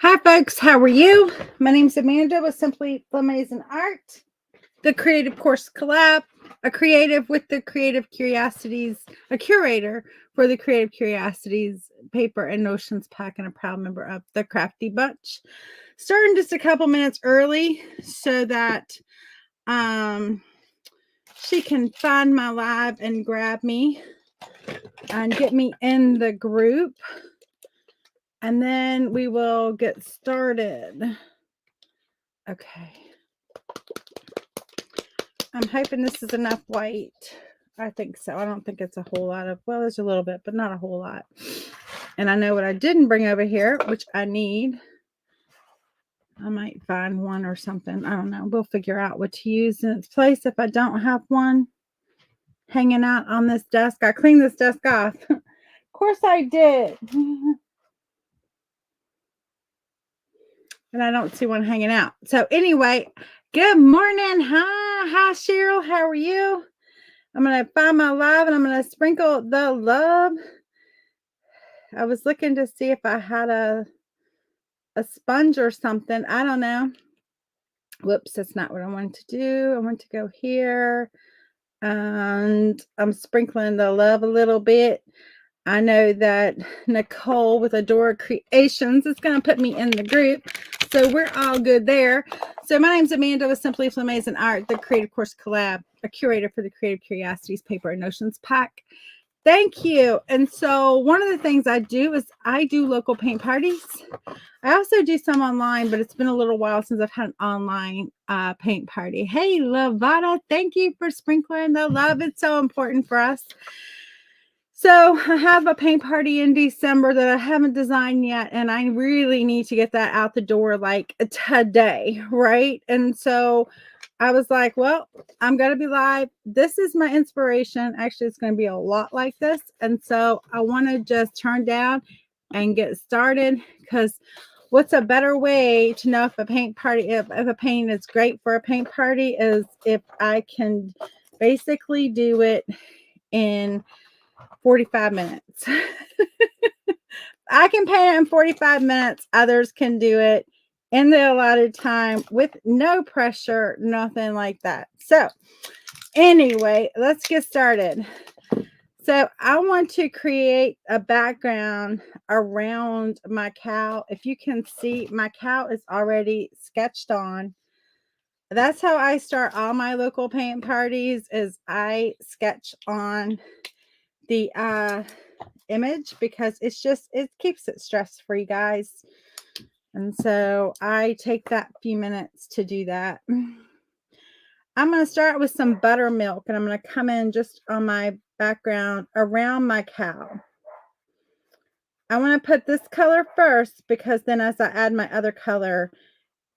Hi, folks. How are you? My name's Amanda with Simply Flamazing Art, the Creative Course Collab, a creative with the Creative Curiosities, a curator for the Creative Curiosities paper and notions pack, and a proud member of the Crafty Bunch. Starting just a couple minutes early so that she can find my live and grab me and get me in the group. And then we will get started. Okay. I'm hoping this is enough white. I think so. I don't think it's a whole lot of, well, there's a little bit, but not a whole lot. And I know what I didn't bring over here, which I need. I might find one or something. I don't know. We'll figure out what to use in its place if I don't have one hanging out on this desk. I cleaned this desk off. Of course I did. And I don't see one hanging out. So anyway, good morning. Hi, Cheryl. How are you? I'm going to find my live and I'm going to sprinkle the love. I was looking to see if I had a sponge or something. I don't know. Whoops, that's not what I wanted to do. I want to go here. And I'm sprinkling the love a little bit. I know that Nicole with Adora Creations is going to put me in the group. So we're all good there. So my name's Amanda with Simply Flamazing Art, the Creative Course Collab, a curator for the Creative Curiosities paper and notions pack. Thank you. And so one of the things I do is I do local paint parties. I also do some online, but it's been a little while since I've had an online paint party. Hey, Lavada, thank you for sprinkling the love. It's so important for us. So I have a paint party in December that I haven't designed yet, and I really need to get that out the door like today, right? And so I was like, well, I'm going to be live. This is my inspiration. Actually, it's going to be a lot like this. And so I want to just turn down and get started, because what's a better way to know if a paint party, if a paint is great for a paint party, is if I can basically do it in 45 minutes. I can paint it in 45 minutes. Others can do it in the allotted time with no pressure, nothing like that. So anyway, let's get started. So I want to create a background around my cow. If you can see, my cow is already sketched on. That's how I start all my local paint parties, is I sketch on the image, because it's just, it keeps it stress-free, guys. And so I take that few minutes to do that. I'm going to start with some buttermilk, and I'm going to come in just on my background around my cow. I want to put this color first, because then as I add my other color,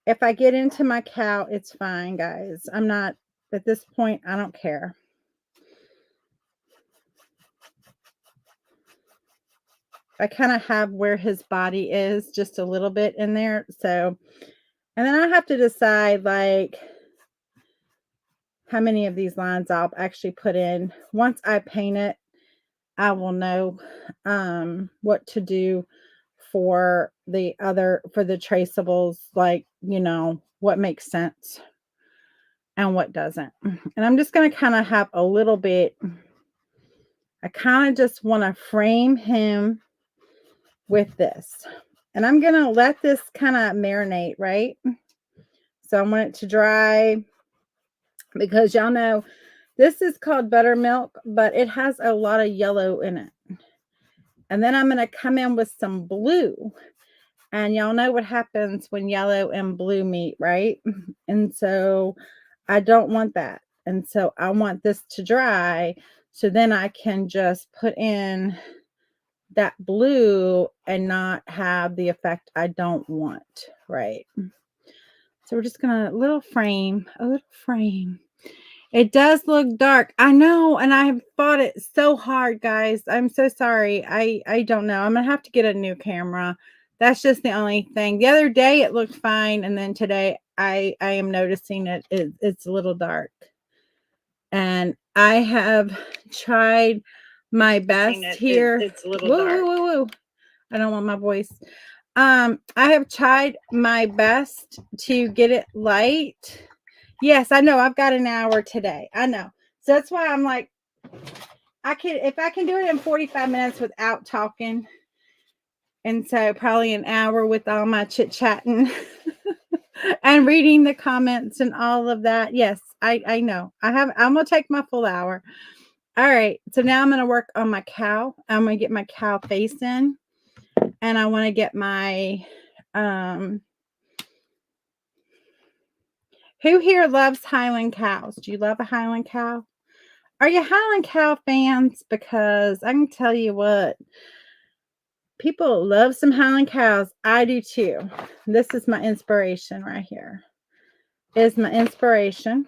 if I get into my cow, it's fine, guys. I'm not, at this point, I don't care. I kind of have where his body is just a little bit in there. So, and then I have to decide like how many of these lines I'll actually put in. Once I paint it, I will know what to do for the other, for the traceables, like, you know, what makes sense and what doesn't. And I'm just going to kind of have a little bit, I kind of just want to frame him with this. And I'm going to let this kind of marinate, right? So I want it to dry, because y'all know this is called buttermilk, but it has a lot of yellow in it. And then I'm going to come in with some blue. And y'all know what happens when yellow and blue meet, right? And so I don't want that. And so I want this to dry, so then I can just put in that blue and not have the effect I don't want, right? So we're just gonna, a little frame. It does look dark, I know, and I have fought it so hard, guys. I'm so sorry. I don't know. I'm gonna have to get a new camera. That's just the only thing. The other day it looked fine, and then today I am noticing it's a little dark. And I have tried my best here. It's a little dark. Whoa. I don't want my voice. I have tried my best to get it light. Yes, I know. I've got an hour today. I know. So that's why I'm like, if I can do it in 45 minutes without talking, and so probably an hour with all my chit chatting and reading the comments and all of that. Yes, I know. I'm gonna take my full hour. All right. So now I'm gonna work on my cow. I'm gonna get my cow face in, and I want to get my who here loves Highland cows? Do you love a Highland cow? Are you Highland cow fans? Because I can tell you what, people love some Highland cows. I do too. This is my inspiration right here. Is my inspiration.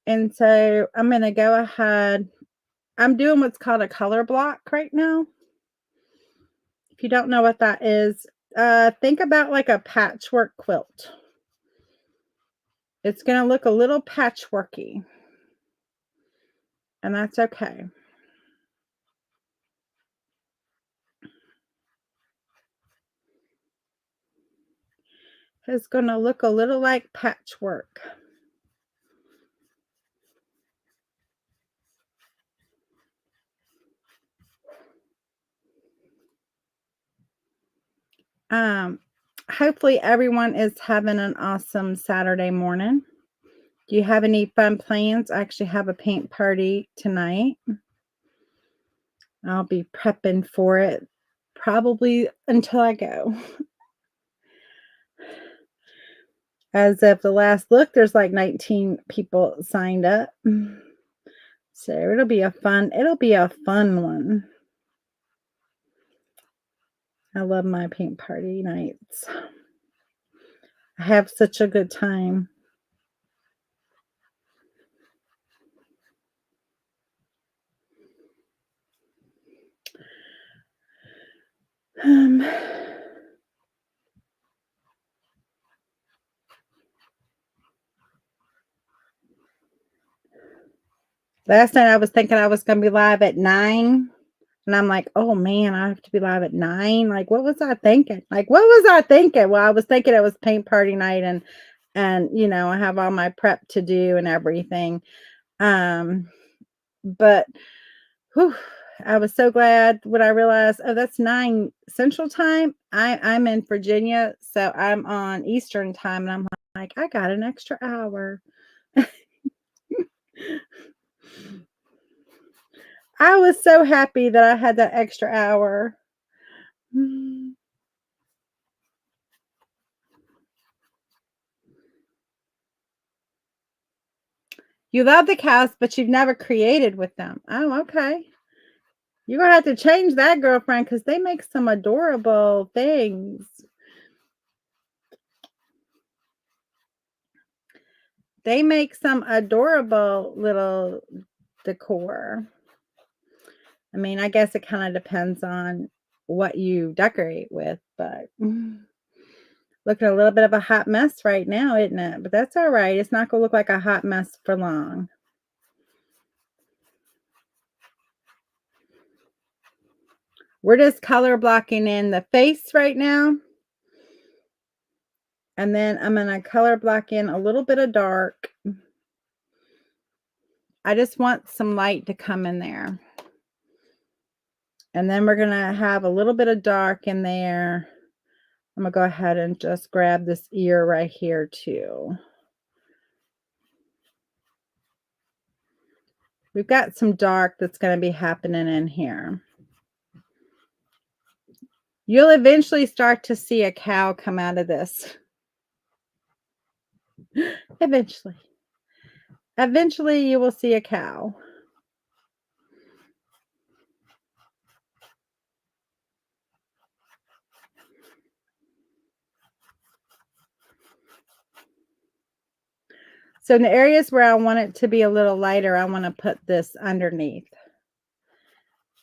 And so I'm going to go ahead. I'm doing what's called a color block right now. If you don't know what that is, think about like a patchwork quilt. It's going to look a little patchworky. And that's okay. It's going to look a little like patchwork. Hopefully everyone is having an awesome Saturday morning. Do you have any fun plans? I actually have a paint party tonight. I'll be prepping for it probably until I go. As of the last look, there's like 19 people signed up. So it'll be a fun one. I love my paint party nights. I have such a good time. Last night I was thinking I was going to be live at 9. And I'm like, oh man, I have to be live at 9. Like, what was I thinking? Well, I was thinking it was paint party night, and you know, I have all my prep to do and everything. But whew, I was so glad when I realized, oh, that's 9 Central Time. I'm in Virginia, so I'm on Eastern Time, and I'm like, I got an extra hour. I was so happy that I had that extra hour. You love the cows, but you've never created with them. Oh, okay. You're going to have to change that, girlfriend, because they make some adorable things. They make some adorable little decor. I mean, I guess it kind of depends on what you decorate with, but looking a little bit of a hot mess right now, isn't it? But that's all right. It's not going to look like a hot mess for long. We're just color blocking in the face right now. And then I'm going to color block in a little bit of dark. I just want some light to come in there. And then we're going to have a little bit of dark in there. I'm going to go ahead and just grab this ear right here too. We've got some dark that's going to be happening in here. You'll eventually start to see a cow come out of this. Eventually. Eventually you will see a cow. So in the areas where I want it to be a little lighter, I want to put this underneath.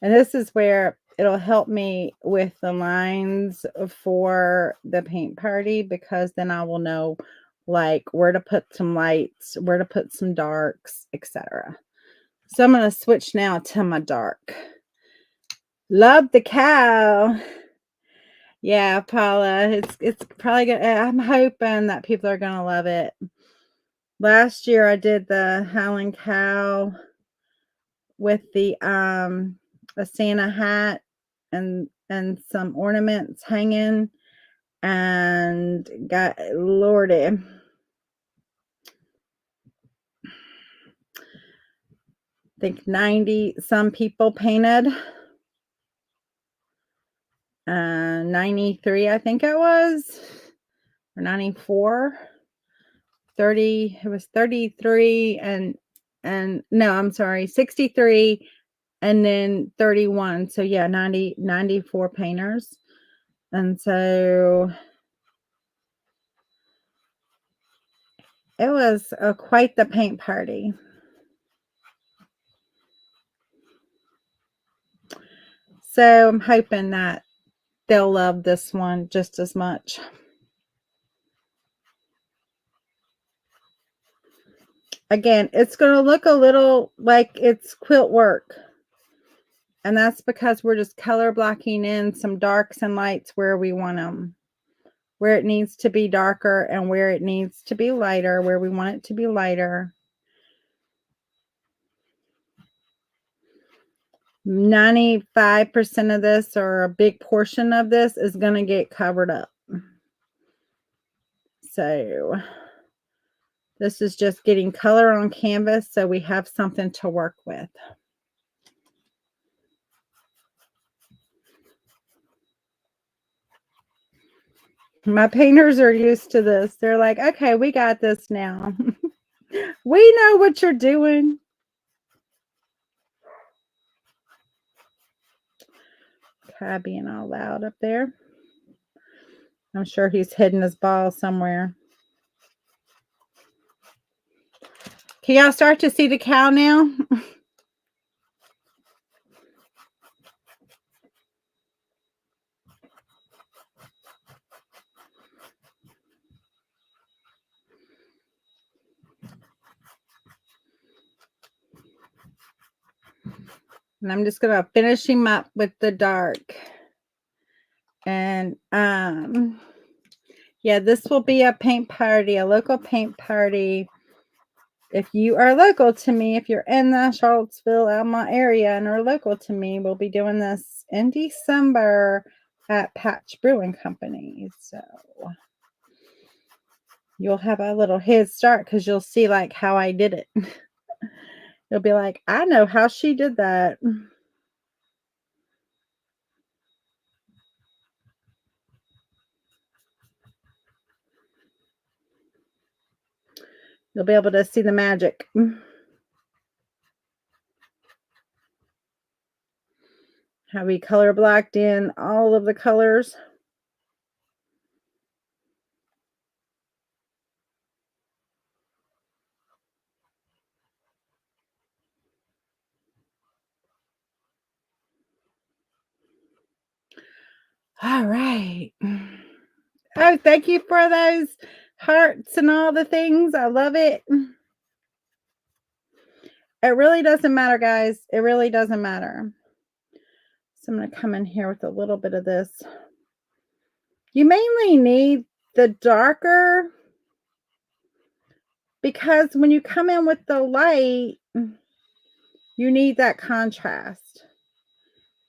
And this is where it'll help me with the lines for the paint party, because then I will know like where to put some lights, where to put some darks, etc. So I'm going to switch now to my dark. Love the cow. Yeah, Paula, it's probably gonna, I'm hoping that people are gonna love it. Last year I did the Highland Cow with the a Santa hat and some ornaments hanging, and got lordy. I think 90 some people painted. 93 I think it was, or 94. 30, it was 33 and no, I'm sorry, 63 and then 31. So yeah, 94 painters. And so it was quite the paint party. So I'm hoping that they'll love this one just as much. Again, it's going to look a little like it's quilt work. And that's because we're just color blocking in some darks and lights where we want them. Where it needs to be darker and where it needs to be lighter, where we want it to be lighter. 95% of this, or a big portion of this, is going to get covered up. So this is just getting color on canvas so we have something to work with. My painters are used to this. They're like, okay, we got this now. We know what you're doing. Kai being all loud up there. I'm sure he's hidden his ball somewhere. Can y'all start to see the cow now? And I'm just going to finish him up with the dark. And yeah, this will be a paint party, a local paint party. If you are local to me, if you're in the Charlottesville, Alma area and are local to me, we'll be doing this in December at Patch Brewing Company. So you'll have a little head start because you'll see like how I did it. You'll be like, I know how she did that. You'll be able to see the magic. How we color blocked in all of the colors. All right. Oh, thank you for those hearts and all the things. I love it. It really doesn't matter, guys. It really doesn't matter. So I'm going to come in here with a little bit of this. You mainly need the darker because when you come in with the light, you need that contrast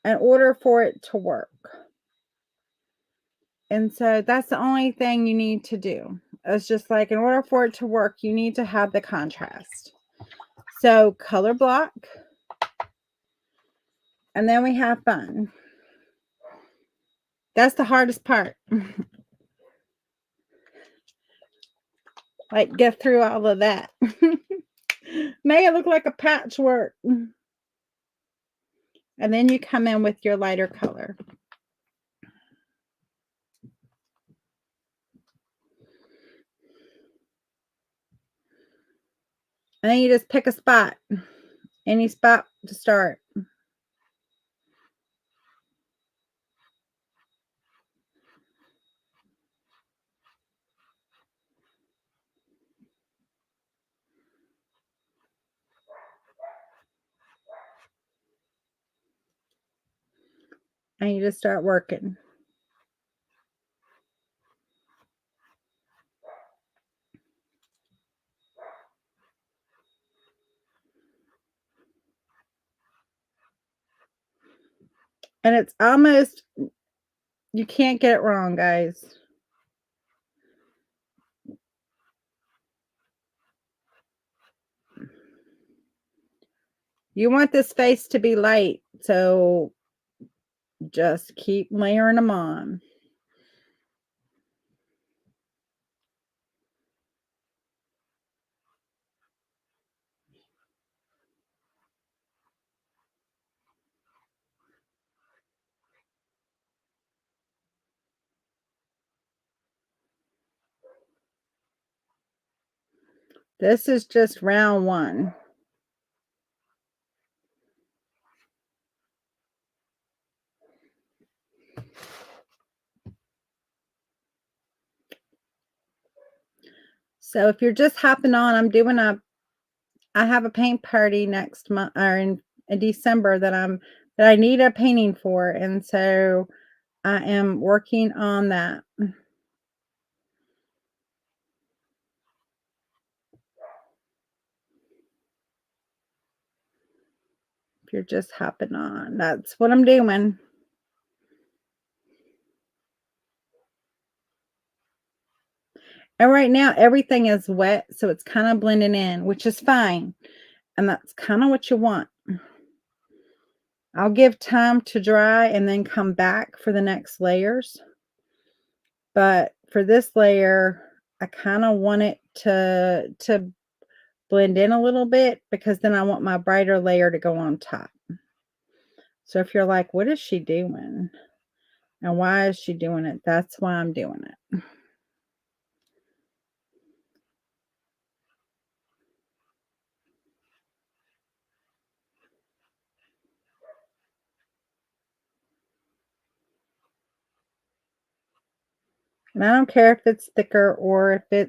in order for it to work. And so that's the only thing you need to do. It's just like in order for it to work, you need to have the contrast. So color block. And then we have fun. That's the hardest part. Like get through all of that. Make it look like a patchwork. And then you come in with your lighter color. And then you just pick a spot. Any spot to start. And you just start working. And it's almost, you can't get it wrong, guys. You want this face to be light, so just keep layering them on. This is just round one. So if you're just hopping on, I have a paint party next month, or in December, that I need a painting for, and so I am working on that. If you're just hopping on, that's what I'm doing. And right now everything is wet, so it's kind of blending in, which is fine. And that's kind of what you want. I'll give time to dry and then come back for the next layers. But for this layer, I kind of want it to blend in a little bit, because then I want my brighter layer to go on top. So if you're like, what is she doing? And why is she doing it? That's why I'm doing it. And I don't care if it's thicker or if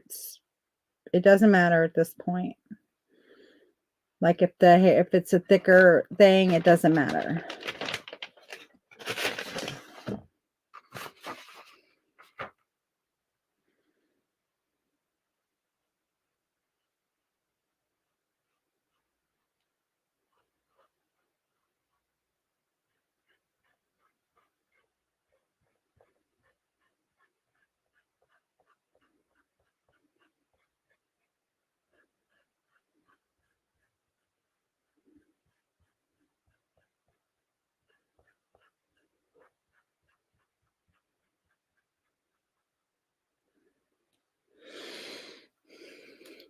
it doesn't matter at this point. Like if it's a thicker thing, it doesn't matter.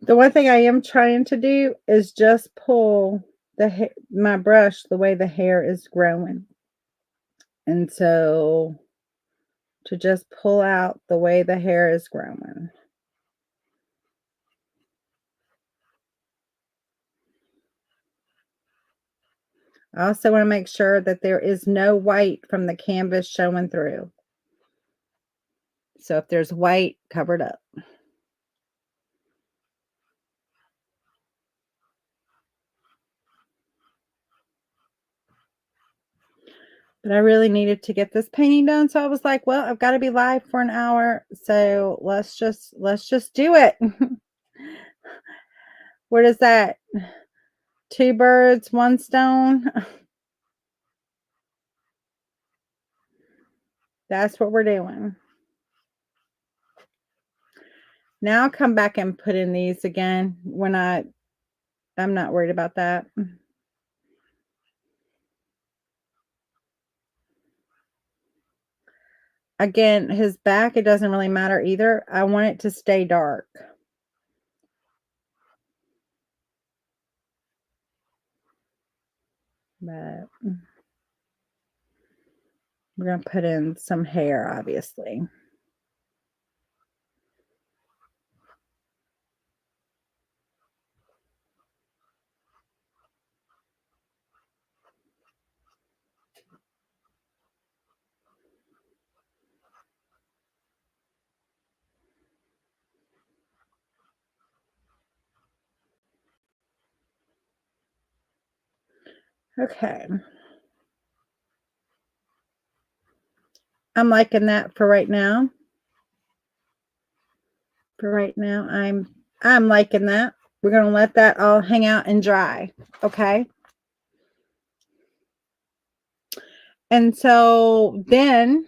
The one thing I am trying to do is just pull my brush the way the hair is growing. And so to just pull out the way the hair is growing. I also want to make sure that there is no white from the canvas showing through. So if there's white, cover it up. But I really needed to get this painting done, so I was like, well, I've got to be live for an hour, so let's just do it. What is that? 2 birds, 1 stone. That's what we're doing. Now I'll come back and put in these again when I'm not worried about that. Again, his back, it doesn't really matter either. I want it to stay dark. But we're going to put in some hair, obviously. Okay. I'm liking that for right now. For right now, I'm liking that. We're going to let that all hang out and dry. Okay. And so then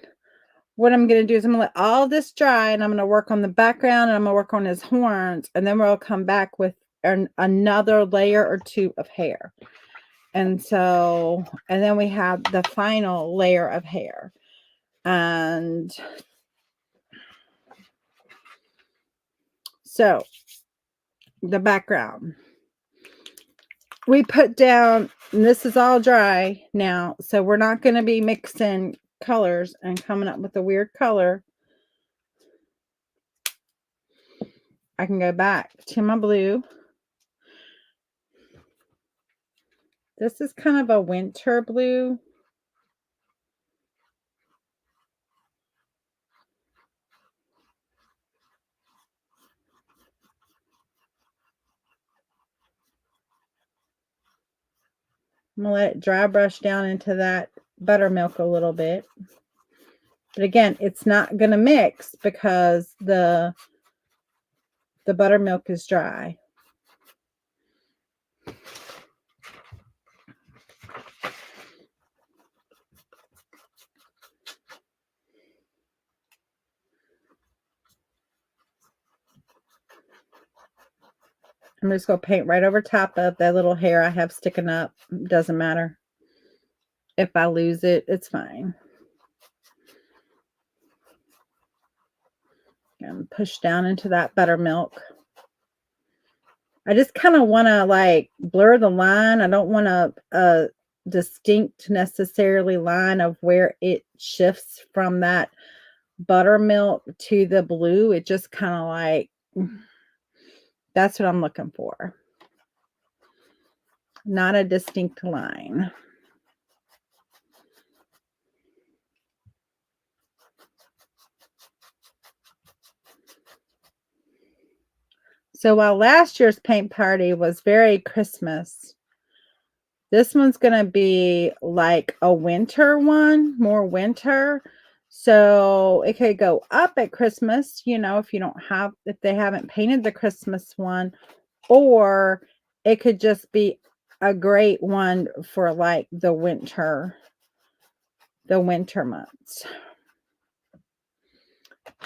what I'm going to do is I'm going to let all this dry, and I'm going to work on the background, and I'm going to work on his horns, and then we'll come back with another layer or two of hair. And so, and then we have the final layer of hair. And so the background, we put down, and this is all dry now, so we're not going to be mixing colors and coming up with a weird color. I can go back to my blue. This is kind of a winter blue. I'm going to let it dry brush down into that buttermilk a little bit. But again, it's not going to mix because the buttermilk is dry. I'm just going to paint right over top of that little hair I have sticking up. Doesn't matter. If I lose it, it's fine. And push down into that buttermilk. I just kind of want to like blur the line. I don't want a distinct necessarily line of where it shifts from that buttermilk to the blue. It just kind of like, that's what I'm looking for. Not a distinct line. So while last year's paint party was very Christmas, this one's going to be like a winter one, more winter. So it could go up at Christmas, you know, if they haven't painted the Christmas one, or it could just be a great one for like the winter months.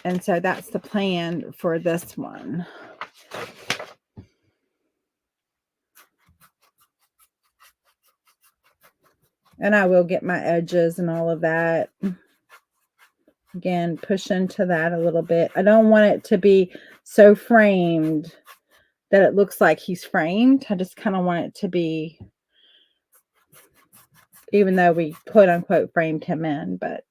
And so that's the plan for this one. And I will get my edges and all of that. Again, push into that a little bit. I don't want it to be so framed that it looks like he's framed. I just kind of want it to be, even though we quote unquote framed him in, but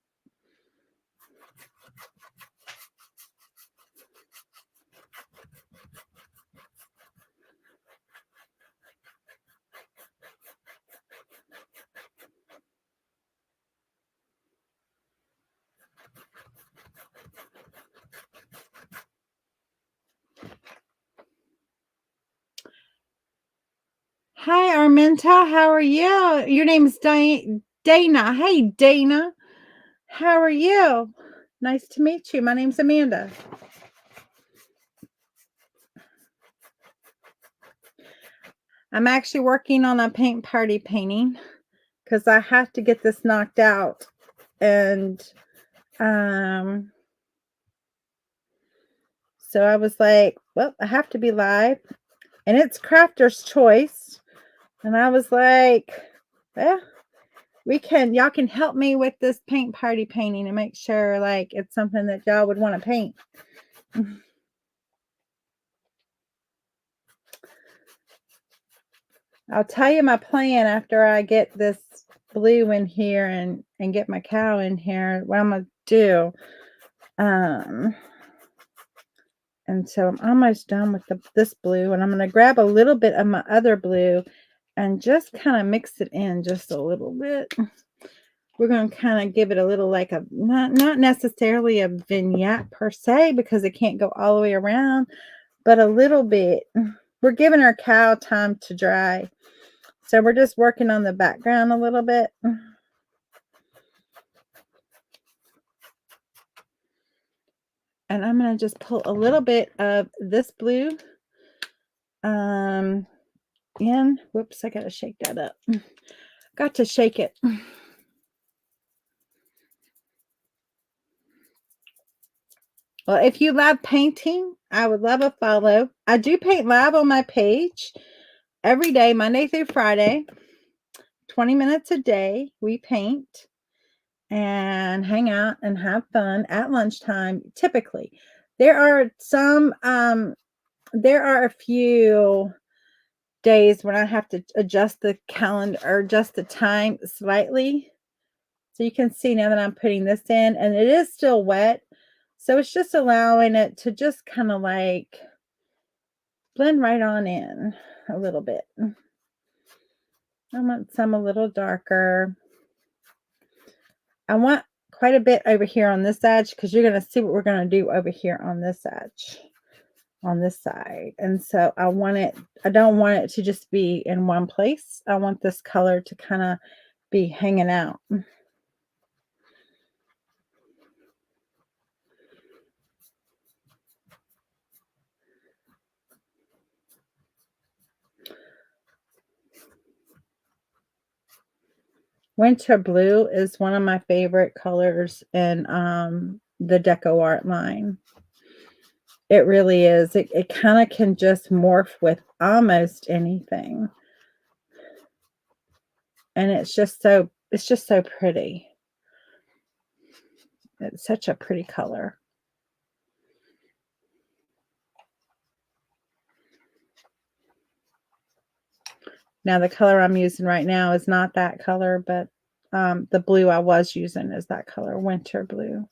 hi, Arminta. How are you? Your name's Dana. Hey, Dana. How are you? Nice to meet you. My name's Amanda. I'm actually working on a paint party painting because I have to get this knocked out. And so I was like, well, I have to be live. And it's Crafter's Choice. And I was like, well, y'all can help me with this paint party painting and make sure like it's something that y'all would want to paint. I'll tell you my plan after I get this blue in here and get my cow in here, what I'm going to do. And so I'm almost done with this blue, and I'm going to grab a little bit of my other blue and just kind of mix it in just a little bit. We're going to kind of give it a little like a, not necessarily a vignette per se, because it can't go all the way around, but a little bit. We're giving our cow time to dry. So we're just working on the background a little bit. And I'm going to just pull a little bit of this blue in. Whoops, I got to shake that up. Got to shake it. Well, if you love painting, I would love a follow. I do paint live on my page every day, Monday through Friday, 20 minutes a day. We paint and hang out and have fun at lunchtime, typically. There are a few days when I have to adjust the calendar or adjust the time slightly. So you can see now that I'm putting this in, and it is still wet. So it's just allowing it to just kind of like blend right on in a little bit. I want some a little darker. I want quite a bit over here on this edge because you're going to see what we're going to do over here on this edge, on this side. And so I don't want it to just be in one place. I want this color to kind of be hanging out. Winter blue is one of my favorite colors in the Deco Art line. It really is. It kind of can just morph with almost anything. And it's just so pretty. It's such a pretty color. Now the color I'm using right now is not that color, but the blue I was using is that color, winter blue.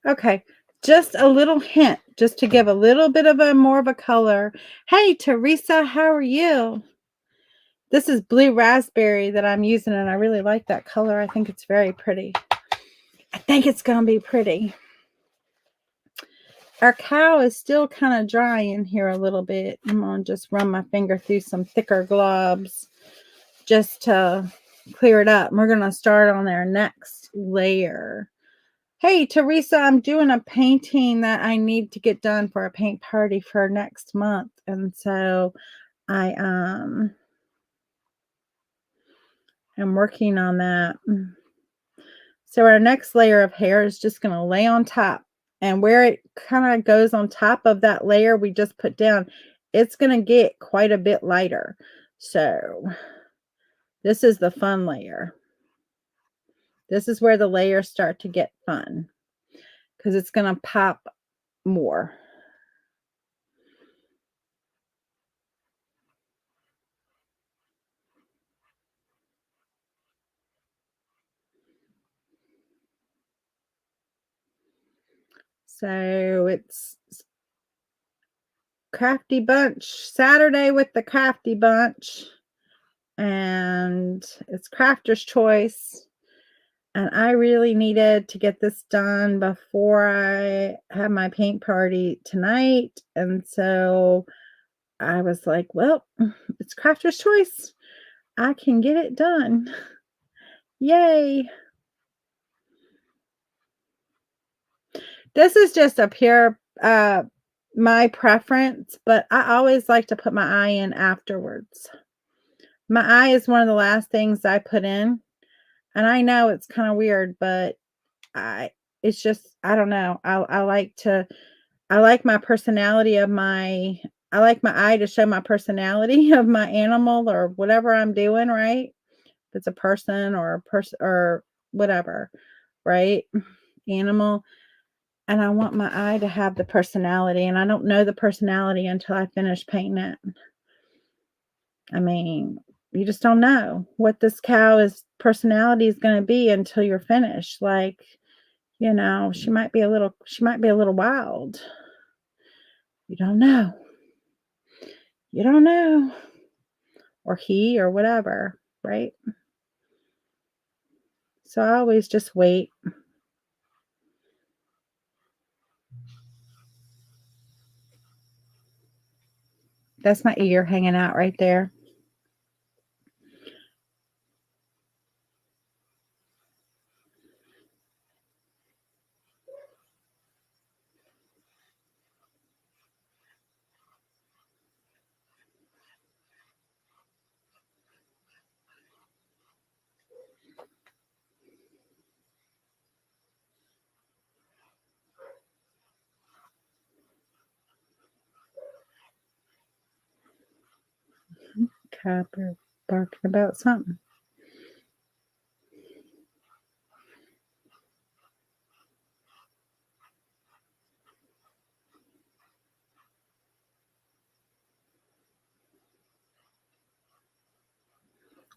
Okay, just a little hint, just to give a little bit of more of a color. Hey, Teresa, how are you? This is blue raspberry that I'm using, and I really like that color. I think it's very pretty. I think it's going to be pretty. Our cow is still kind of dry in here a little bit. I'm going to just run my finger through some thicker globs just to clear it up. We're going to start on our next layer. Hey, Teresa, I'm doing a painting that I need to get done for a paint party for next month. And so I am working on that. So our next layer of hair is just going to lay on top. And where it kind of goes on top of that layer we just put down, it's going to get quite a bit lighter. So this is the fun layer. This is where the layers start to get fun because it's going to pop more. So it's Crafty Bunch, Saturday with the Crafty Bunch. And it's Crafter's Choice. And I really needed to get this done before I have my paint party tonight. And so I was like, well, it's Crafter's Choice. I can get it done. Yay. This is just a pure my preference, but I always like to put my eye in afterwards. My eye is one of the last things I put in. And I know it's kind of weird, but it's just, I don't know. I like my personality of I like my eye to show my personality of my animal or whatever I'm doing, right? If it's a person or whatever, right? Animal. And I want my eye to have the personality, and I don't know the personality until I finish painting it. I mean, you just don't know what this cow's personality is going to be until you're finished. Like, you know, she might be a little wild. You don't know. You don't know. Or he or whatever, right? So I always just wait. That's my ear hanging out right there. Copper barking about something.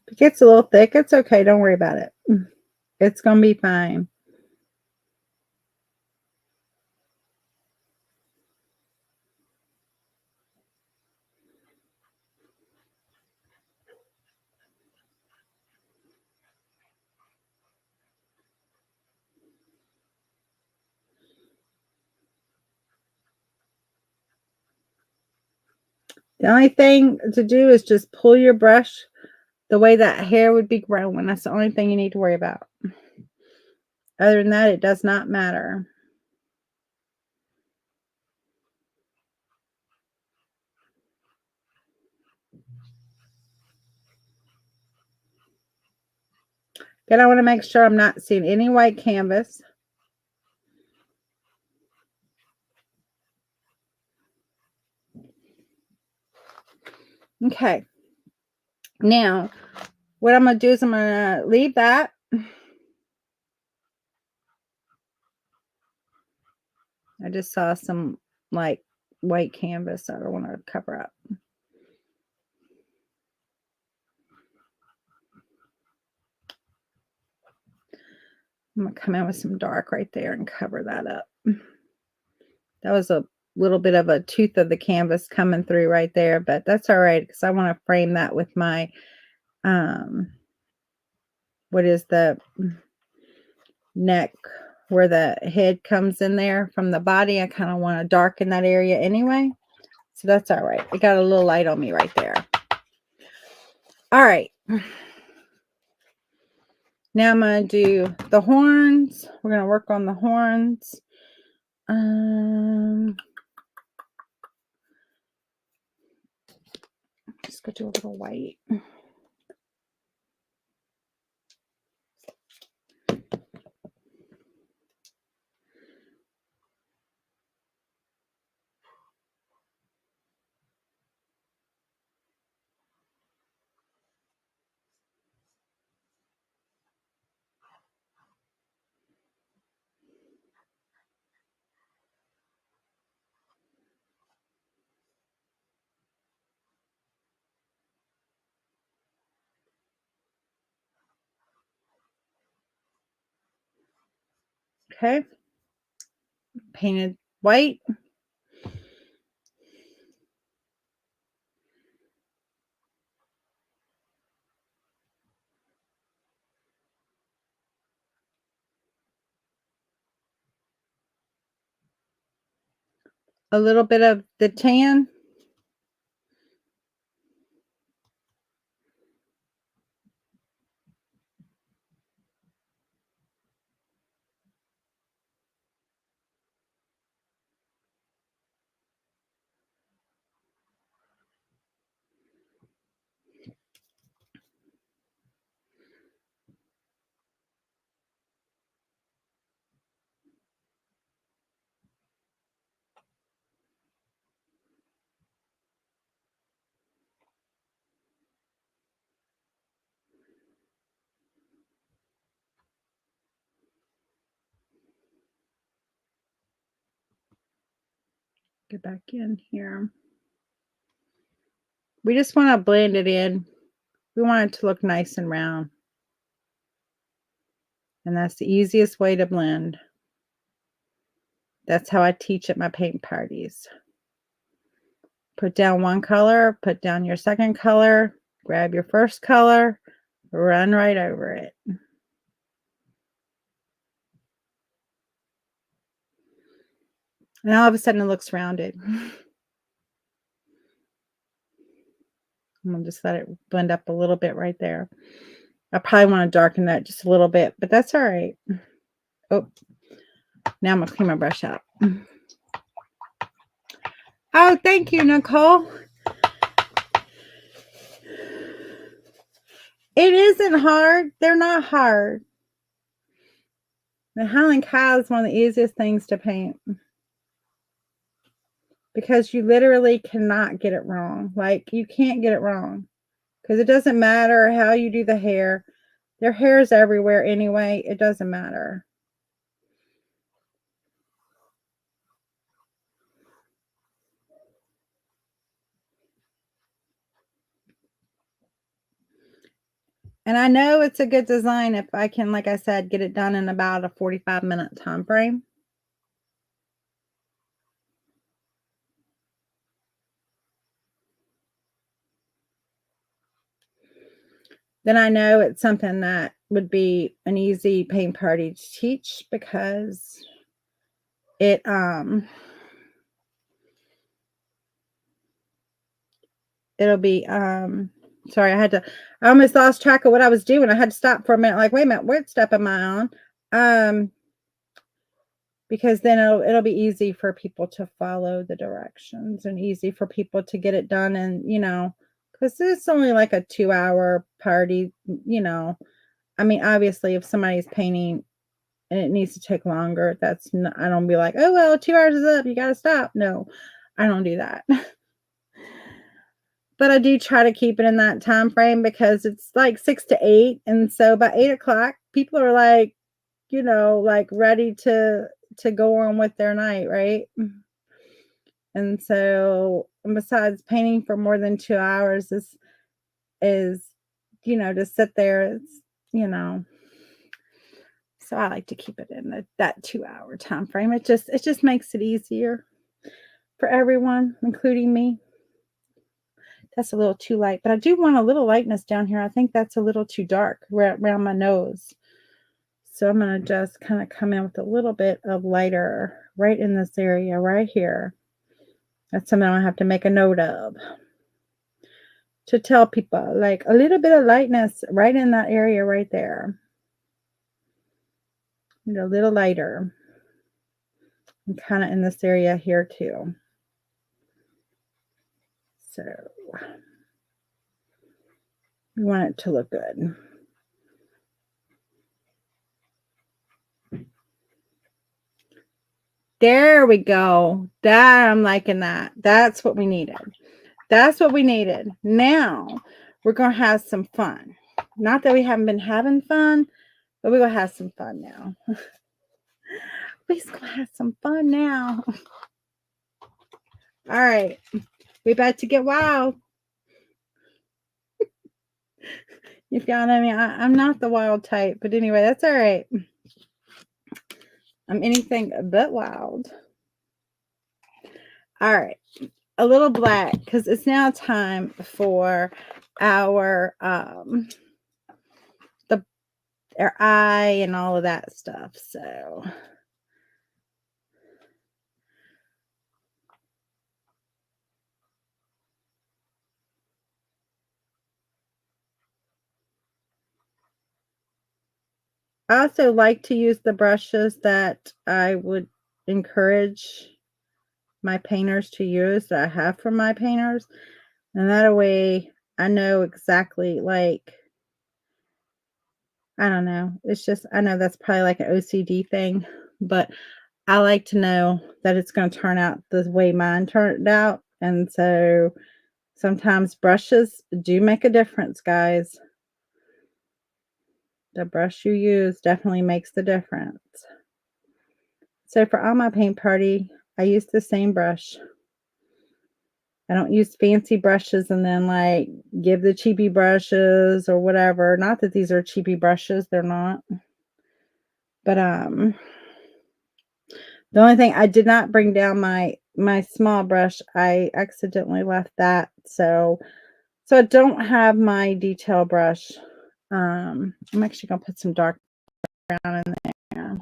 If it gets a little thick, it's okay. Don't worry about it. It's going to be fine. The only thing to do is just pull your brush the way that hair would be growing. That's the only thing you need to worry about. Other than that, it does not matter. Again, I want to make sure I'm not seeing any white canvas. Okay. Now, what I'm going to do is I'm going to leave that. I just saw some like white canvas I don't want to cover up. I'm going to come in with some dark right there and cover that up. That was a little bit of a tooth of the canvas coming through right there, but that's all right because I want to frame that with my, what is the neck where the head comes in there from the body. I kind of want to darken that area anyway. So that's all right. It got a little light on me right there. All right. Now I'm going to do the horns. We're going to work on the horns. Just go do a little white. Okay. Painted white. A little bit of the tan. Get back in here. We just want to blend it in. We want it to look nice and round. And that's the easiest way to blend. That's how I teach at my paint parties. Put down one color, put down your second color, grab your first color, run right over it. And all of a sudden it looks rounded. I'm going to just let it blend up a little bit right there. I probably want to darken that just a little bit, but that's all right. Oh, now I'm going to clean my brush out. Oh, thank you, Nicole. It isn't hard. They're not hard. The Highland Cow is one of the easiest things to paint. Because you literally cannot get it wrong. Like, you can't get it wrong. Because it doesn't matter how you do the hair. Their hair is everywhere anyway. It doesn't matter. And I know it's a good design if I can, like I said, get it done in about a 45-minute time frame. Then I know it's something that would be an easy paint party to teach because it'll be sorry, I almost lost track of what I was doing. I had to stop for a minute, like, wait a minute, what step am I on? Because then it'll be easy for people to follow the directions and easy for people to get it done. And, you know, because it's only like a 2-hour party, you know. I mean, obviously, if somebody's painting and it needs to take longer, that's not, I don't be like, oh, well, 2 hours is up, you got to stop. No, I don't do that. But I do try to keep it in that time frame because it's like 6 to 8. And so by 8 o'clock, people are like, you know, like ready to go on with their night, right? And so besides painting for more than 2 hours is you know, to sit there, it's, you know, so I like to keep it in that 2-hour time frame. It just makes it easier for everyone, including me. That's a little too light, but I do want a little lightness down here. I think that's a little too dark around my nose. So I'm going to just kind of come in with a little bit of lighter right in this area right here. That's something I have to make a note of. To tell people, like, a little bit of lightness right in that area right there. A little lighter. And kind of in this area here too. So we want it to look good. There we go. That I'm liking that. That's what we needed. That's what we needed. Now we're going to have some fun. Not that we haven't been having fun, but we're going to have some fun now. We're going to have some fun now. All right. We about to get wild. If y'all know me, I'm not the wild type. But anyway, that's all right. I'm anything but wild. All right. A little black because it's now time for our eye and all of that stuff. So I also like to use the brushes that I would encourage my painters to use, that I have for my painters. And that way I know exactly, like, I don't know. It's just, I know that's probably like an OCD thing, but I like to know that it's going to turn out the way mine turned out. And so sometimes brushes do make a difference, guys. The brush you use definitely makes the difference. So for all my paint party, I use the same brush. I don't use fancy brushes and then like give the cheapy brushes or whatever. Not that these are cheapy brushes, they're not. But the only thing, I did not bring down my small brush. I accidentally left that. So I don't have my detail brush. I'm actually gonna put some dark brown in there.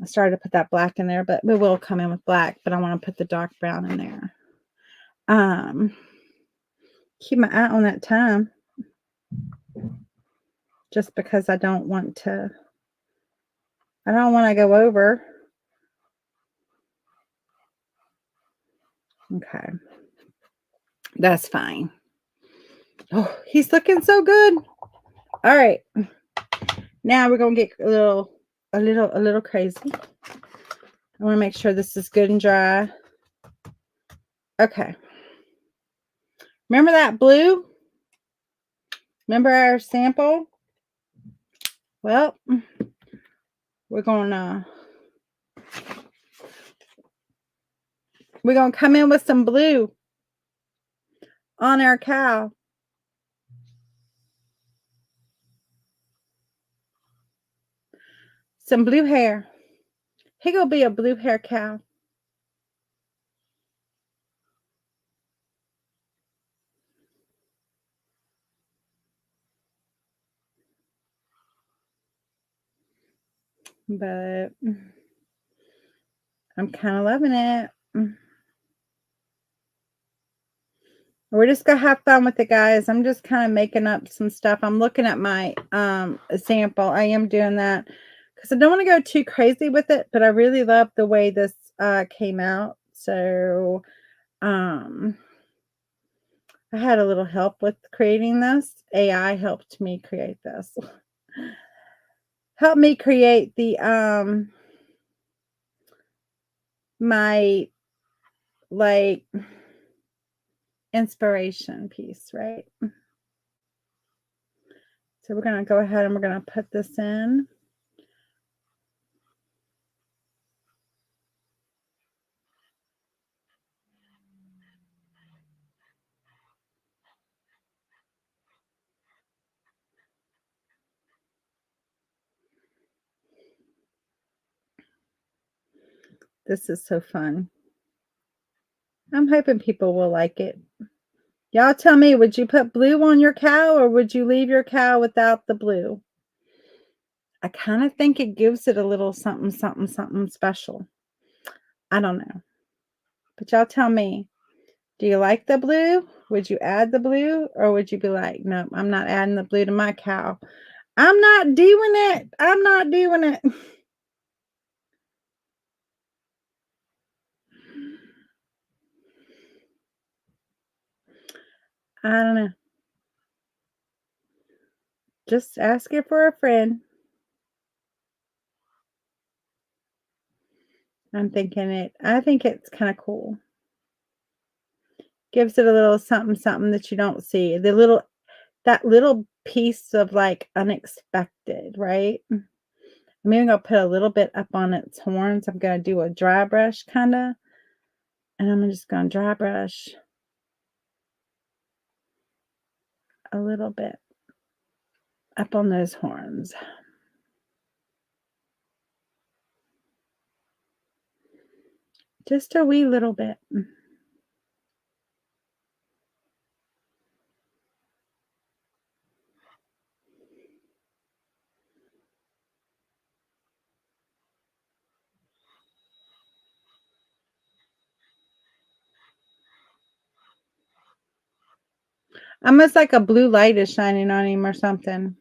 I started to put that black in there, but we will come in with black, but I want to put the dark brown in there. Keep my eye on that time. Just because I don't want to go over. Okay. That's fine. Oh, he's looking so good. All right. Now we're going to get a little crazy. I want to make sure this is good and dry. Okay. Remember that blue? Remember our sample? Well, we're gonna come in with some blue on our cow. Some blue hair. He gonna be a blue hair cow. But I'm kind of loving it. We're just gonna have fun with it, guys. I'm just kind of making up some stuff. I'm looking at my sample. I am doing that because I don't want to go too crazy with it, but I really love the way this came out. So I had a little help with creating this. AI helped me create this. Helped me create the my like inspiration piece, right? So we're going to go ahead and we're going to put this in. This is so fun. I'm hoping people will like it. Y'all tell me, would you put blue on your cow or would you leave your cow without the blue? I kind of think it gives it a little something, something, something special. I don't know. But y'all tell me, do you like the blue? Would you add the blue? Or would you be like, no, I'm not adding the blue to my cow. I'm not doing it. I'm not doing it. I don't know. Just ask it for a friend. I think it's kind of cool. Gives it a little something, something that you don't see. That little piece of like unexpected, right? I'm even gonna put a little bit up on its horns. I'm gonna do a dry brush kind of, and I'm just gonna dry brush a little bit up on those horns. Just a wee little bit. Almost like a blue light is shining on him or something.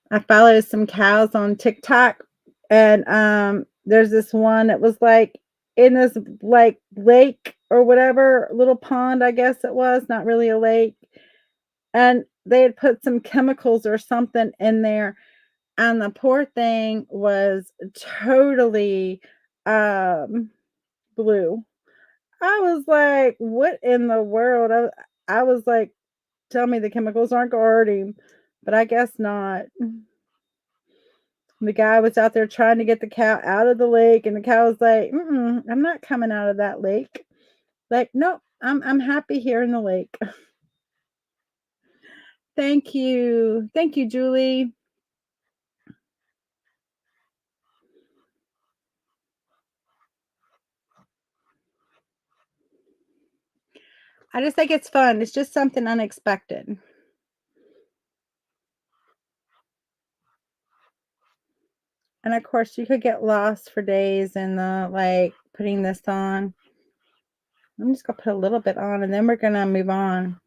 I follow some cows on TikTok, and there's this one that was like in this like lake or whatever, little pond, I guess it was, not really a lake. And they had put some chemicals or something in there, and the poor thing was totally blue. I was like, what in the world? I was like, tell me the chemicals aren't guarding, but I guess not. The guy was out there trying to get the cow out of the lake, and the cow was like, I'm not coming out of that lake. Like, nope, I'm happy here in the lake. Thank you. Thank you, Julie. I just think it's fun. It's just something unexpected. And of course, you could get lost for days in the like putting this on. I'm just gonna put a little bit on, and then we're gonna move on.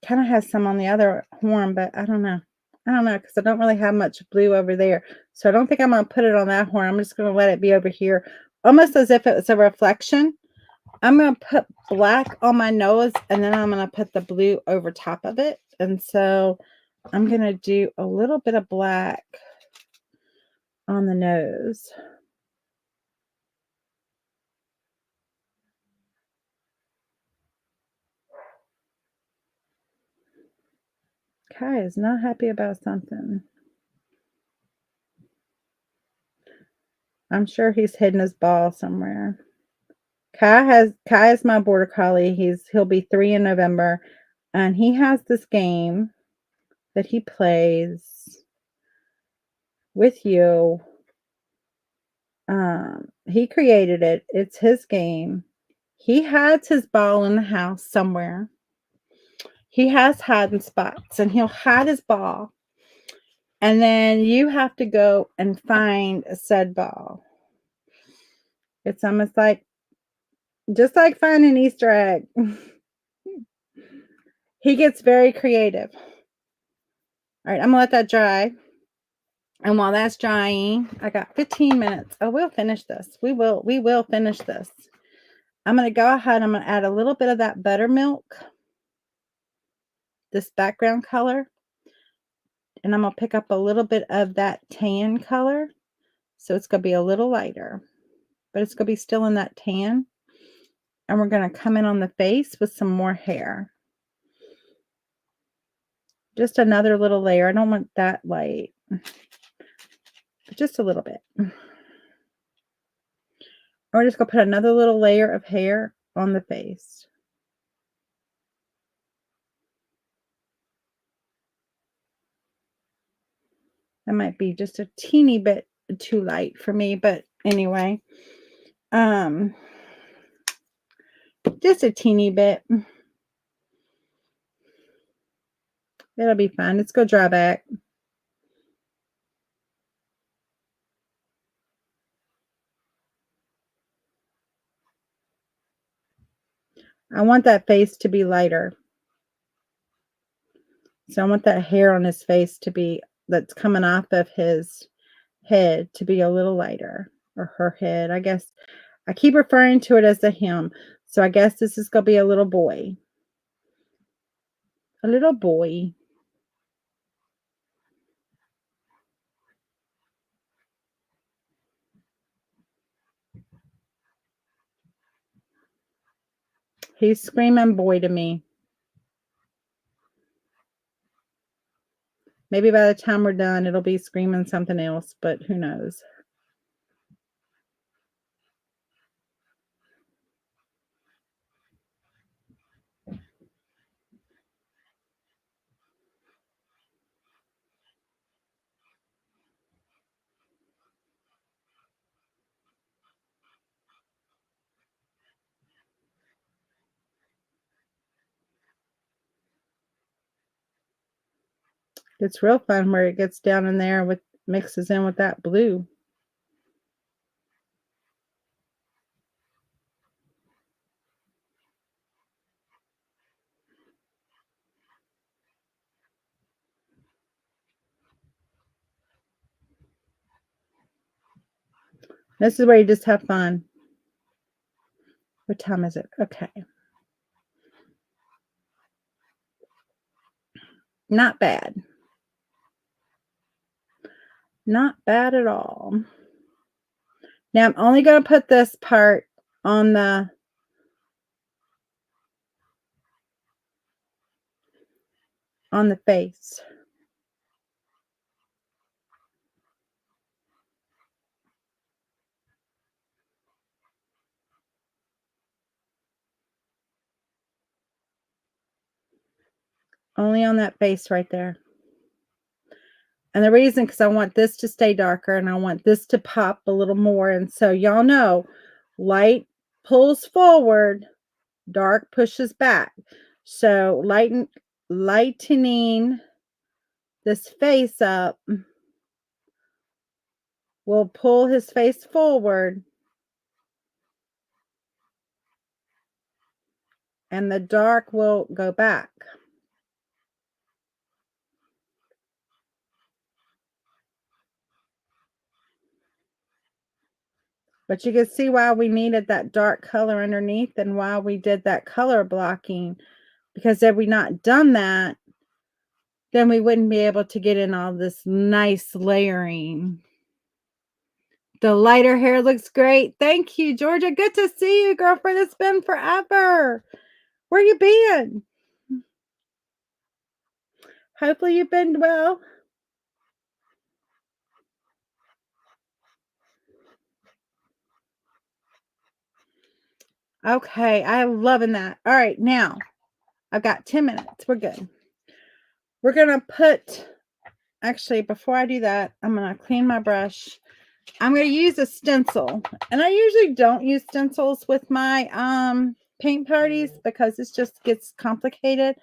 Kind of has some on the other horn, but I don't know. I don't know because I don't really have much blue over there. So I don't think I'm going to put it on that horn. I'm just going to let it be over here, almost as if it was a reflection. I'm going to put black on my nose, and then I'm going to put the blue over top of it. And so I'm going to do a little bit of black on the nose. Kai is not happy about something. I'm sure he's hidden his ball somewhere. Kai is my border collie. He'll be 3 in November, and he has this game that he plays with you. He created it. It's his game. He hides his ball in the house somewhere. He has hiding spots, and he'll hide his ball. And then you have to go and find a said ball. It's almost like, just like finding an Easter egg. He gets very creative. All right, I'm going to let that dry. And while that's drying, I got 15 minutes. Oh, we'll finish this. We will finish this. I'm going to go ahead. I'm going to add a little bit of that buttermilk, this background color. And I'm going to pick up a little bit of that tan color. So it's going to be a little lighter, but it's going to be still in that tan. And we're going to come in on the face with some more hair. Just another little layer. I don't want that light, but just a little bit. We're just going to put another little layer of hair on the face. That might be just a teeny bit too light for me, but anyway, just a teeny bit. It'll be fine. Let's go dry back. I want that face to be lighter. So I want that hair on his face to be, that's coming off of his head, to be a little lighter, or her head. I guess I keep referring to it as a him. So I guess this is going to be a little boy. A little boy. He's screaming boy to me. Maybe by the time we're done, it'll be screaming something else, but who knows? It's real fun where it gets down in there with, mixes in with that blue. This is where you just have fun. What time is it? Okay. Not bad. Not bad at all. Now I'm only going to put this part on the face. Only on that face right there. And the reason, because I want this to stay darker and I want this to pop a little more. And so y'all know, light pulls forward, dark pushes back. So lightening this face up will pull his face forward. And the dark will go back. But you can see why we needed that dark color underneath and why we did that color blocking. Because had we not done that, then we wouldn't be able to get in all this nice layering. The lighter hair looks great. Thank you, Georgia. Good to see you, girlfriend. It's been forever. Where you been? Hopefully you've been well. Okay, I'm loving that. All right, now I've got 10 minutes. We're good. We're going to put, actually, before I do that, I'm going to clean my brush. I'm going to use a stencil. And I usually don't use stencils with my paint parties because it just gets complicated.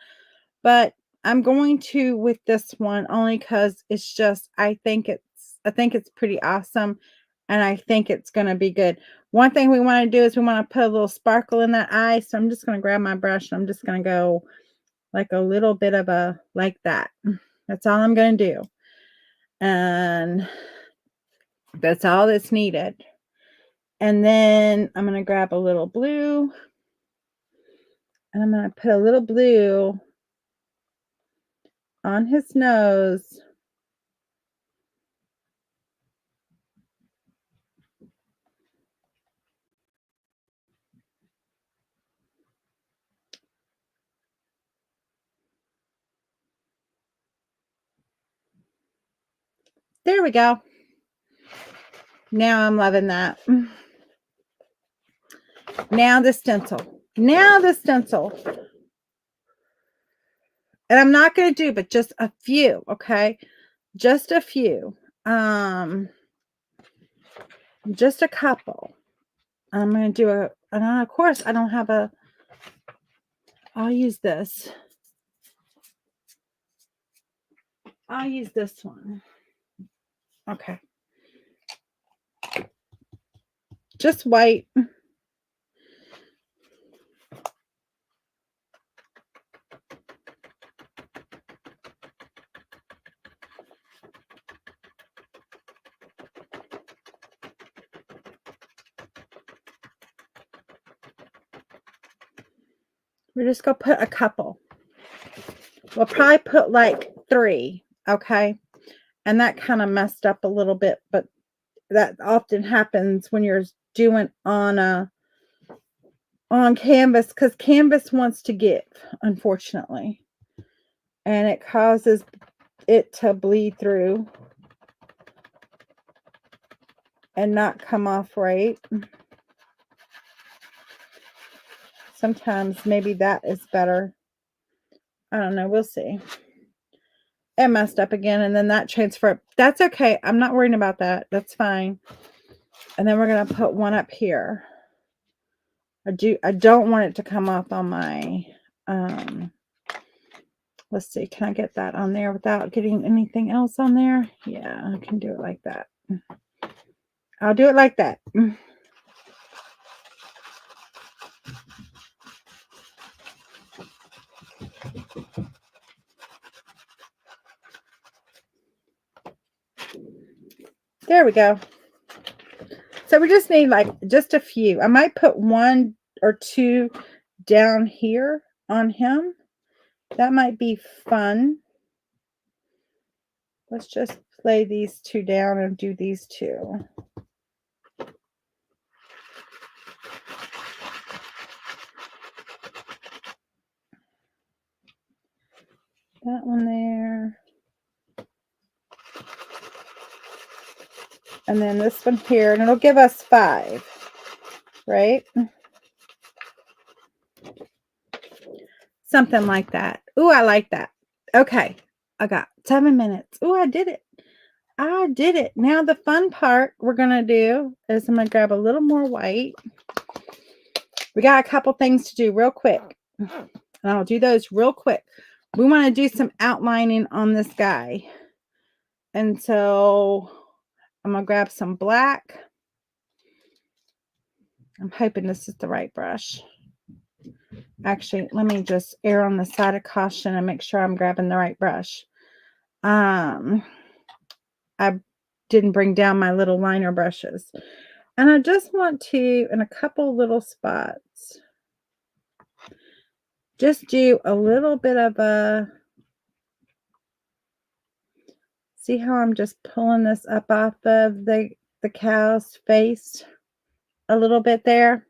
But I'm going to with this one only because it's just, I think it's pretty awesome. And I think it's going to be good. One thing we want to do is we want to put a little sparkle in that eye. So I'm just going to grab my brush and I'm just going to go like a little bit of a, like that. That's all I'm going to do. And that's all that's needed. And then I'm going to grab a little blue. And I'm going to put a little blue on his nose. There we go. Now I'm loving that. Now the stencil. Now the stencil. And I'm not going to do, but just a few, okay? Just a few. Just a couple. I'm going to do and of course, I don't have I'll use this. I'll use this one. Okay. Just white. We're just going to put a couple. We'll probably put like 3, okay? And that kind of messed up a little bit, but that often happens when you're doing on canvas because canvas wants to give, unfortunately. And it causes it to bleed through and not come off right. Sometimes maybe that is better. I don't know. We'll see. It messed up again. And then that transfer. That's okay. I'm not worrying about that. That's fine. And then we're going to put one up here. I don't want it to come off on my, let's see. Can I get that on there without getting anything else on there? Yeah, I can do it like that. I'll do it like that. There we go. So we just need like just a few. I might put 1 or 2 down here on him. That might be fun. Let's just lay these 2 down and do these 2. That one there. And then this one here, and it'll give us 5, right? Something like that. Ooh, I like that. Okay, I got 7 minutes. Ooh, I did it. I did it. Now the fun part we're going to do is I'm going to grab a little more white. We got a couple things to do real quick. And I'll do those real quick. We want to do some outlining on this guy. And so I'm going to grab some black. I'm hoping this is the right brush. Actually, let me just err on the side of caution and make sure I'm grabbing the right brush. I didn't bring down my little liner brushes. And I just want to, in a couple little spots, just do a little bit of a See how I'm just pulling this up off of the cow's face a little bit there?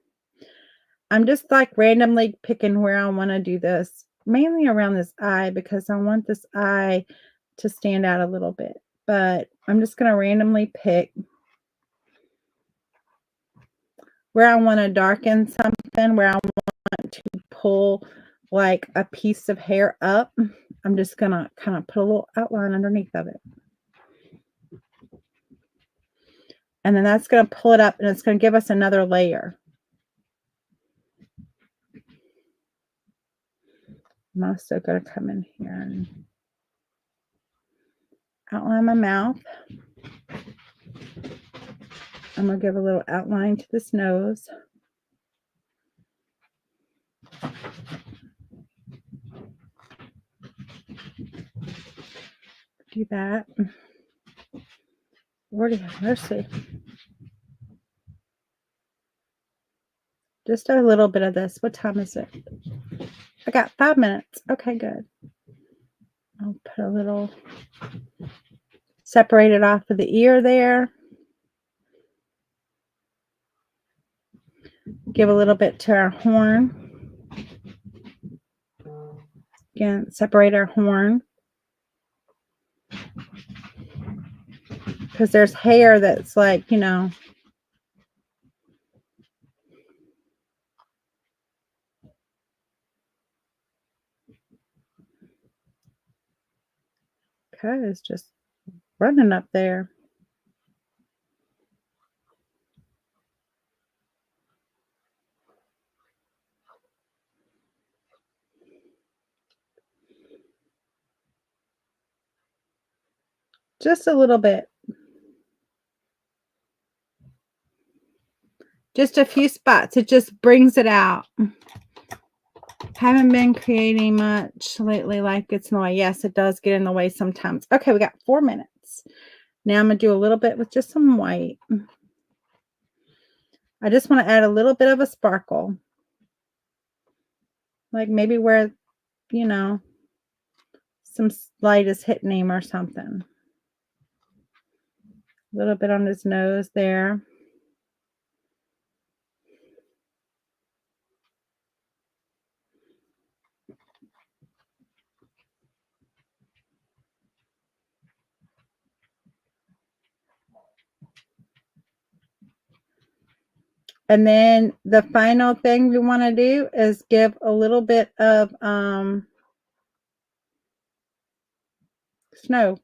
I'm just like randomly picking where I want to do this, mainly around this eye because I want this eye to stand out a little bit. But I'm just going to randomly pick where I want to darken something, where I want to pull like a piece of hair up. I'm just going to kind of put a little outline underneath of it. And then that's going to pull it up and it's going to give us another layer. I'm also going to come in here and outline my mouth. I'm going to give a little outline to this nose. Do that. Lordy have mercy. Just a little bit of this. What time is it? I got 5 minutes. Okay, good. I'll put a little separated off of the ear there. Give a little bit to our horn. Again, separate our horn. Because there's hair that's like, you know. Okay, it's just running up there. Just a little bit. Just a few spots. It just brings it out. Haven't been creating much lately like it's in the way. Yes, it does get in the way sometimes. Okay, we got 4 minutes. Now I'm going to do a little bit with just some white. I just want to add a little bit of a sparkle. Like maybe where, you know, some light is hitting him or something. A little bit on his nose there. And then the final thing we want to do is give a little bit of snow.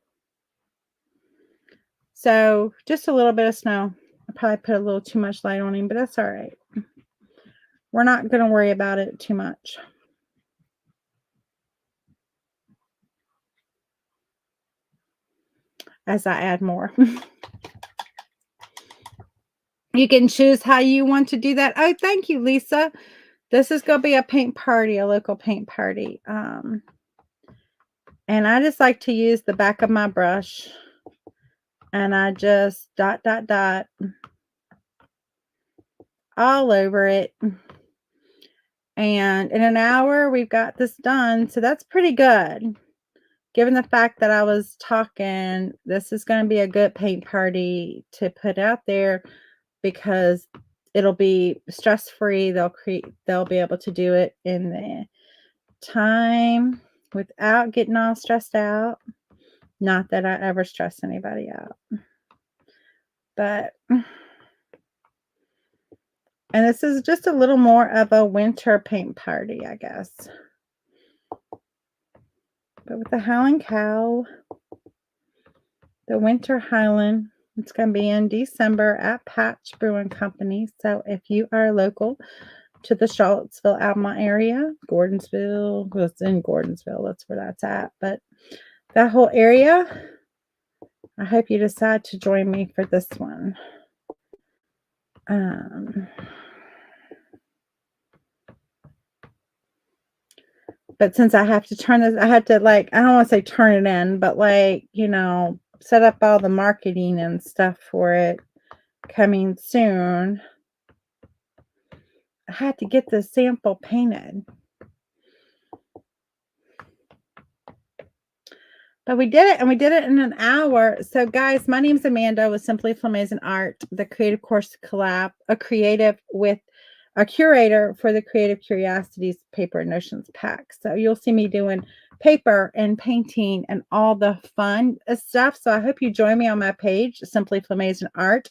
So just a little bit of snow. I probably put a little too much light on him, but that's all right. We're not going to worry about it too much. As I add more. You can choose how you want to do that. Oh, thank you, Lisa. This is going to be a paint party, a local paint party. And I just like to use the back of my brush. And I just dot, dot, dot all over it. And in an hour, we've got this done. So that's pretty good. Given the fact that I was talking, this is going to be a good paint party to put out there because it'll be stress-free. They'll be able to do it in the time without getting all stressed out. Not that I ever stress anybody out. But, and this is just a little more of a winter paint party, I guess. But with the Highland Cow, the Winter Highland, it's going to be in December at Patch Brewing Company. So if you are local to the Charlottesville, Alabama area, Gordonsville, well, it's in Gordonsville, that's where that's at. But that whole area, I hope you decide to join me for this one. But since I have to turn this, I had to like, I don't want to say turn it in, but like, you know, set up all the marketing and stuff for it coming soon. I had to get the sample painted. But we did it, and we did it in an hour. So, guys, my name's Amanda with Simply Flamazing Art, the creative course collab, a creative with a curator for the Creative Curiosities Paper and Notions pack. So you'll see me doing paper and painting and all the fun stuff. So I hope you join me on my page, Simply Flamazing Art.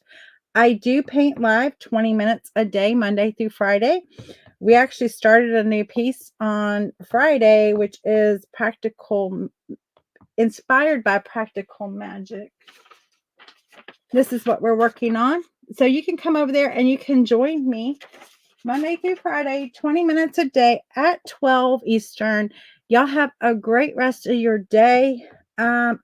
I do paint live 20 minutes a day, Monday through Friday. We actually started a new piece on Friday, which is practical, inspired by practical magic. This is what we're working on. So you can come over there and you can join me Monday through Friday, 20 minutes a day at 12 Eastern. Y'all have a great rest of your day. Oh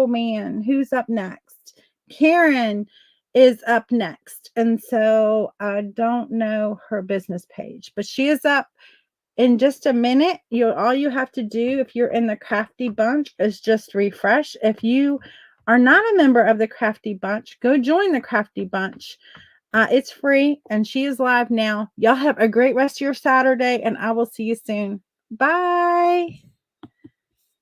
man, who's up next? Karen is up next. And so I don't know her business page, but she is up in just a minute. All you have to do if you're in the Crafty Bunch is just refresh. If you are not a member of the Crafty Bunch, go join the Crafty Bunch. It's free and she is live now. Y'all have a great rest of your Saturday and I will see you soon. Bye.